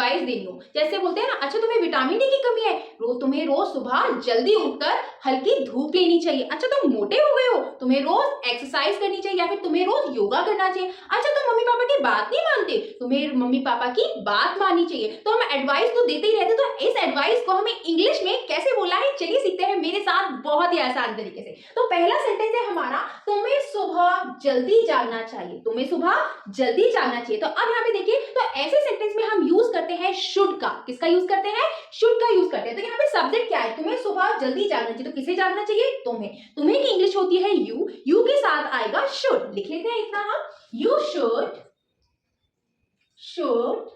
Advice देनी हो, जैसे बोलते हैं ना, अच्छा तुम्हें विटामिन डी की कमी है, तुम्हें रोज सुबह जल्दी उठकर हल्की धूप लेनी चाहिए। अच्छा तुम मोटे हो गए हो, तुम्हें रोज एक्सरसाइज करनी चाहिए या फिर तुम्हें रोज योगा करना चाहिए। अच्छा तुम मम्मी पापा की बात नहीं मानते, तुम्हें मम्मी पापा की बात माननी चाहिए। तो हम एडवाइस तो देते ही रहते, तो इस एडवाइस को हमें इंग्लिश में कैसे बोलना है, चलिए सीखते हैं मेरे साथ बहुत ही आसान तरीके से। तो पहला सेंटेंस है हमारा, तुम्हें सुबह जल्दी जागना चाहिए। तुम्हें सुबह जल्दी जागना चाहिए। तो अब यहाँ पे देखिए, तो ऐसे सेंटेंस में हम यूज करते हैं शुड का। किसका यूज करते हैं? शुड का यूज करते हैं। तो यहाँ पे सब्जेक्ट क्या है? तुम्हें सुबह जल्दी जागना चाहिए। तो किसे जागना चाहिए? तुम्हें। तुम्हें की इंग्लिश होती है यू, यू के साथ आएगा शुड। लिख लेते हैं इतना हम, यू शुड, शुड।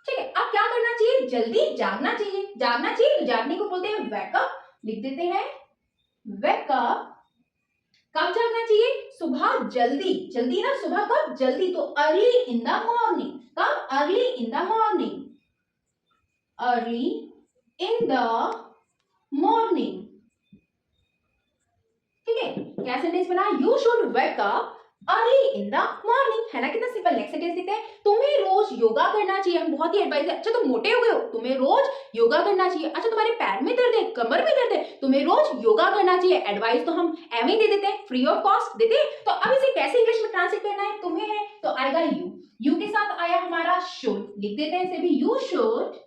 ठीक है, अब क्या करना चाहिए? जल्दी जागना चाहिए। जागना चाहिए, तो जागने को बोलते हैं वेकअप। लिख देते हैं वेकअप। कब जागना चाहिए? सुबह जल्दी। जल्दी ना, सुबह कब? जल्दी। तो अर्ली इन द मॉर्निंग। कब? Early in the morning. Early in the morning. ठीक है, क्या सेंटेंस बना? You should wake up early in the morning. है ना, कितना सिंपल। नेक्स्ट सेंटेंस देखते हैं, तुम्हें रोज योगा करना चाहिए। हम बहुत ही एडवाइस है। अच्छा तुम मोटे हो गए हो, तुम्हें रोज योगा करना चाहिए। अच्छा तुम्हारे पैर में दर्द है, कमर में दर्द है, तुम्हें रोज योगा करना चाहिए। एडवाइस तो हम एवं दे देते हैं, फ्री ऑफ कॉस्ट देते हैं। तो अब इसे कैसे इंग्लिश में ट्रांसलेट करना है? तुम्हें है तो आएगा यू, यू के साथ आया हमारा शुड। लिख देते हैं इसे भी, यू शुड,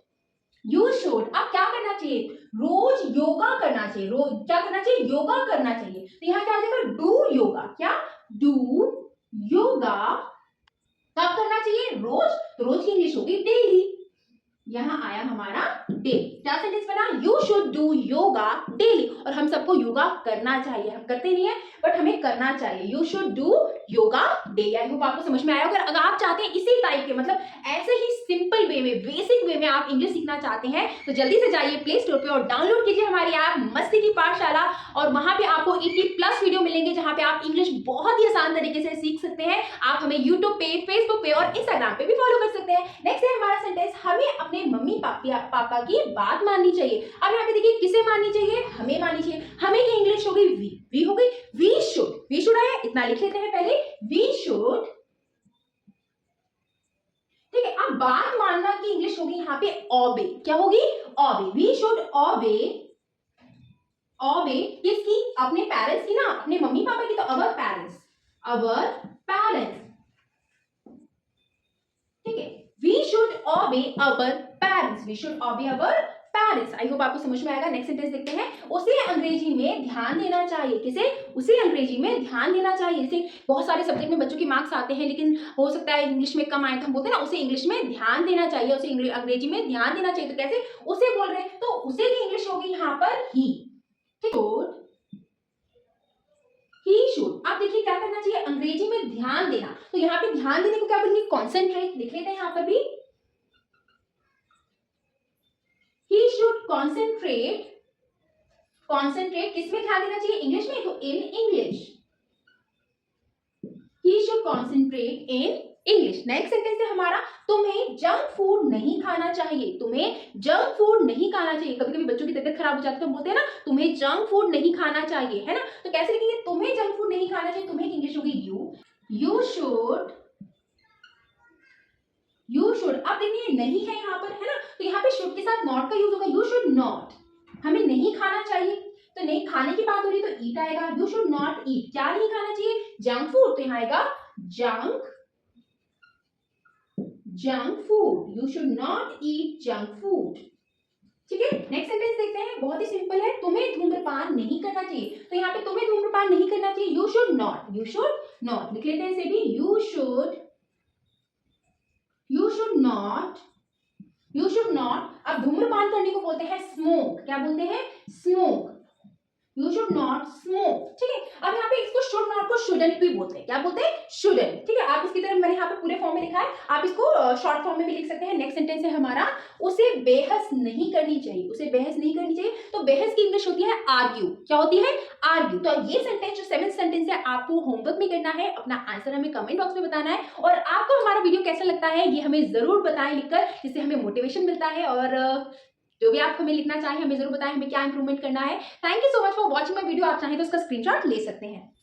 यू शुड। अब क्या करना चाहिए? रोज योगा करना चाहिए। रोज क्या करना चाहिए? योगा करना चाहिए। तो यहाँ क्या आ जाएगा? डू योगा। क्या? डू योगा। कब करना चाहिए? रोज। तो रोज की इंग्लिश होगी डेली। यहाँ आया हमारा डे। क्या सेंटेंस बना? You should do yoga daily. और हम सबको योगा करना चाहिए। हम करते नहीं है, बट हमें करना चाहिए। You should do yoga daily. I hope आपको समझ में आया होगा। अगर आप चाहते हैं इसी टाइप के, मतलब ऐसे ही सिंपल वे में, बेसिक वे में आप इंग्लिश सीखना चाहते हैं, तो जल्दी से जाइए प्ले स्टोर पे और डाउनलोड कीजिए हमारी ऐप मस्ती की पाठशाला। और वहां पे आपको 80+ वीडियो मिलेंगे, जहां पे आप इंग्लिश बहुत ही आसान तरीके से सीख सकते हैं। आप हमें यूट्यूब पे, फेसबुक पे और इंस्टाग्राम पे भी फॉलो कर सकते हैं। नेक्स्ट है हमारा सेंटेंस, हमें अपने मम्मी पापा की बात माननी चाहिए। अब यहाँ पे देखिए, किसे माननी चाहिए? हमें माननी चाहिए। हमें की इंग्लिश हो गई वी हो गई, वी शुड। वी शुड आया, इतना लिख लेते हैं पहले, वी शुड। ठीक है, अब बात मानना की इंग्लिश होगी यहाँ पे ओबे। क्या होगी? ओबे। वी शुड ओबे। ओबे किसकी? अपने पेरेंट्स की ना, अपने मम्मी पापा की। तो अवर पेरेंट्स, अवर पेरेंट्स। ठीक है, वी शुड ओबे अवर पेरेंट्स। वी शुड ओबे अवर पेरेंट्स। आई होप आपको समझ में आएगा। नेक्स्ट सेंटेंस देखते हैं, उसे अंग्रेजी में ध्यान देना चाहिए। किसे? उसे अंग्रेजी में ध्यान देना चाहिए। जैसे बहुत सारे सब्जेक्ट में बच्चों के मार्क्स आते हैं, लेकिन हो सकता है इंग्लिश में कम आए, तो हम बोलते हैं ना उसे इंग्लिश में ध्यान देना चाहिए, उसे अंग्रेजी में ध्यान देना चाहिए। तो कैसे उसे बोल रहे हैं? तो उसे की इंग्लिश होगी यहाँ पर ही। ठीक, ही शुड। आप देखिए क्या करना चाहिए? अंग्रेजी में ध्यान देना। तो यहाँ पे ध्यान देने को क्या बोलेंगे? कॉन्सेंट्रेट। लिख लेते हैं यहाँ पर भी, he should concentrate। concentrate किसमें ध्यान देना चाहिए? इंग्लिश में। तो in English, he should concentrate in English। Next sentence है हमारा, तुम्हें जंक फूड नहीं खाना चाहिए। तुम्हें जंक फूड नहीं खाना चाहिए। कभी कभी बच्चों की तबीयत खराब हो जाती है, तो बोलते हैं ना तुम्हें जंक फूड नहीं खाना चाहिए, है ना। तो कैसे लिखेंगे? तुम्हें जंक फूड नहीं खाना चाहिए। तुम्हें इंग्लिश होगी you, you should, you should. अब देखिए नहीं है यहाँ पर, है ना, तो यहाँ पे शुड के साथ नॉट का यूज होगा। यू शुड नॉट, हमें नहीं खाना चाहिए। तो नहीं खाने की बात हो रही है, तो ईट आएगा। You should not eat. क्या नहीं खाना चाहिए? Junk food. तो यहाँ आएगा junk, junk food. You should not eat junk food. ठीक है, नेक्स्ट सेंटेंस देखते हैं, बहुत ही सिंपल है, तुम्हें धूम्रपान नहीं करना चाहिए। तो यहाँ पे तुम्हें धूम्रपान नहीं करना चाहिए, you should not, you should not. लिख लेते हैं इसे भी, you should, you should not, you should not. अब धूम्रपान करने को बोलते हैं स्मोक। क्या बोलते हैं? Smoke. You should not smoke. ठीक है, अब यहाँ पे इसको शुड नॉट को शुडंट भी बोलते हैं। क्या बोलते हैं? शुडंट। ठीक है, आप इसकी तरफ मैंने यहाँ पे पूरे फॉर्म में लिखा है, आप इसको शॉर्ट फॉर्म में भी लिख सकते हैं। नेक्स्ट सेंटेंस है हमारा, उसे बहस नहीं करनी चाहिए। उसे बहस नहीं करनी चाहिए। तो बहस की इंग्लिश होती है आर्ग्यू। क्या होती है? आर्ग्यू। तो ये सेंटेंस जो 7th सेंटेंस है, आपको होमवर्क में करना है, अपना आंसर हमें कमेंट बॉक्स में बताना है। और आपको हमारा वीडियो कैसा लगता है ये हमें जरूर बताएं लिखकर, जिससे हमें मोटिवेशन मिलता है। और जो भी आप हमें लिखना चाहें हमें जरूर बताएं, हमें क्या इंप्रूवमेंट करना है। Thank you so much for watching my video. आप चाहें तो उसका स्क्रीनशॉट ले सकते हैं।